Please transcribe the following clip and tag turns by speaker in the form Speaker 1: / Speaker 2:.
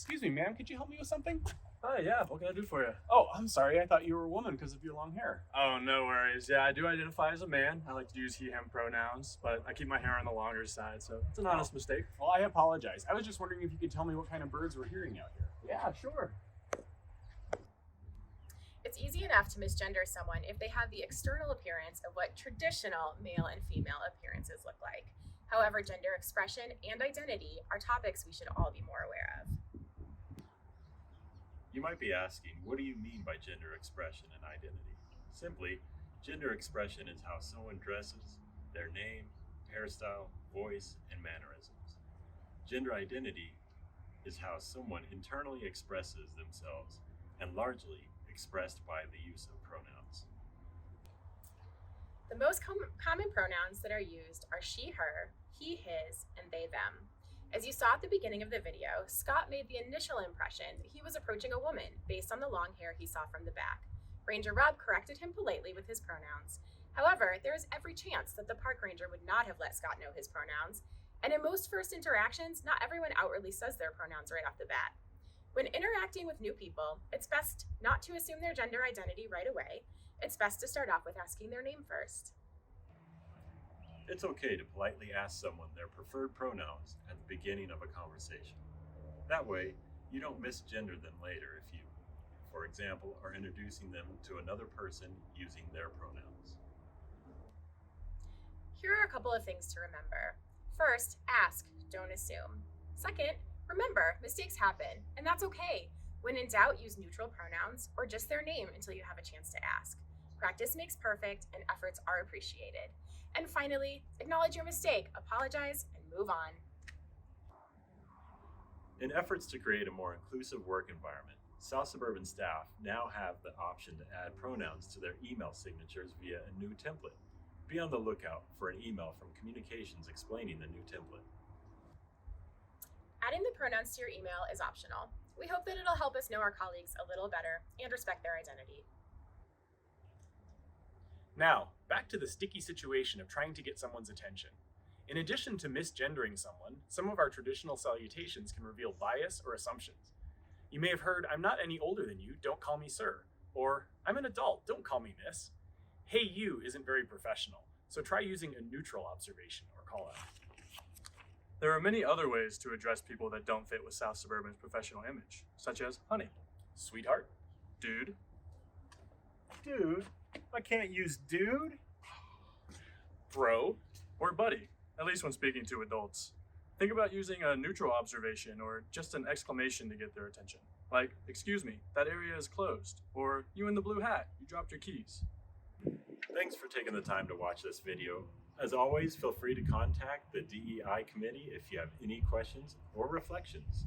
Speaker 1: Excuse me, ma'am, could you help me with something?
Speaker 2: Hi, yeah, what can I do for you?
Speaker 1: Oh, I'm sorry, I thought you were a woman because of your long hair.
Speaker 2: Oh, no worries. Yeah, I do identify as a man. I like to use he, him pronouns, but I keep my hair on the longer side, so it's an honest mistake.
Speaker 1: Well, I apologize. I was just wondering if you could tell me what kind of birds we're hearing out here.
Speaker 2: Yeah, sure.
Speaker 3: It's easy enough to misgender someone if they have the external appearance of what traditional male and female appearances look like. However, gender expression and identity are topics we should all be more aware of.
Speaker 4: You might be asking, what do you mean by gender expression and identity? Simply, gender expression is how someone dresses, their name, hairstyle, voice, and mannerisms. Gender identity is how someone internally expresses themselves, and largely expressed by the use of pronouns.
Speaker 3: The most common pronouns that are used are she, her, he, his, and they, them. As you saw at the beginning of the video, Scott made the initial impression that he was approaching a woman based on the long hair he saw from the back. Ranger Rob corrected him politely with his pronouns. However, there is every chance that the park ranger would not have let Scott know his pronouns, and in most first interactions, not everyone outwardly says their pronouns right off the bat. When interacting with new people, it's best not to assume their gender identity right away. It's best to start off with asking their name first.
Speaker 4: It's okay to politely ask someone their preferred pronouns at the beginning of a conversation. That way, you don't misgender them later if you, for example, are introducing them to another person using their pronouns.
Speaker 3: Here are a couple of things to remember. First, ask, don't assume. Second, remember, mistakes happen, and that's okay. When in doubt, use neutral pronouns or just their name until you have a chance to ask. Practice makes perfect, and efforts are appreciated. And finally, acknowledge your mistake, apologize, and move on.
Speaker 4: In efforts to create a more inclusive work environment, South Suburban staff now have the option to add pronouns to their email signatures via a new template. Be on the lookout for an email from Communications explaining the new template.
Speaker 3: Adding the pronouns to your email is optional. We hope that it'll help us know our colleagues a little better and respect their identity.
Speaker 1: Now, back to the sticky situation of trying to get someone's attention. In addition to misgendering someone, some of our traditional salutations can reveal bias or assumptions. You may have heard, "I'm not any older than you, don't call me sir," or "I'm an adult, don't call me miss." "Hey you" isn't very professional, so try using a neutral observation or call out.
Speaker 2: There are many other ways to address people that don't fit with South Suburban's professional image, such as honey,
Speaker 1: Sweetheart,
Speaker 2: dude,
Speaker 5: Dude, I can't use dude.
Speaker 1: bro,
Speaker 2: or buddy, at least when speaking to adults. Think about using a neutral observation or just an exclamation to get their attention. Like, excuse me, that area is closed. Or, you in the blue hat, you dropped your keys.
Speaker 4: Thanks for taking the time to watch this video. As always, feel free to contact the DEI committee if you have any questions or reflections.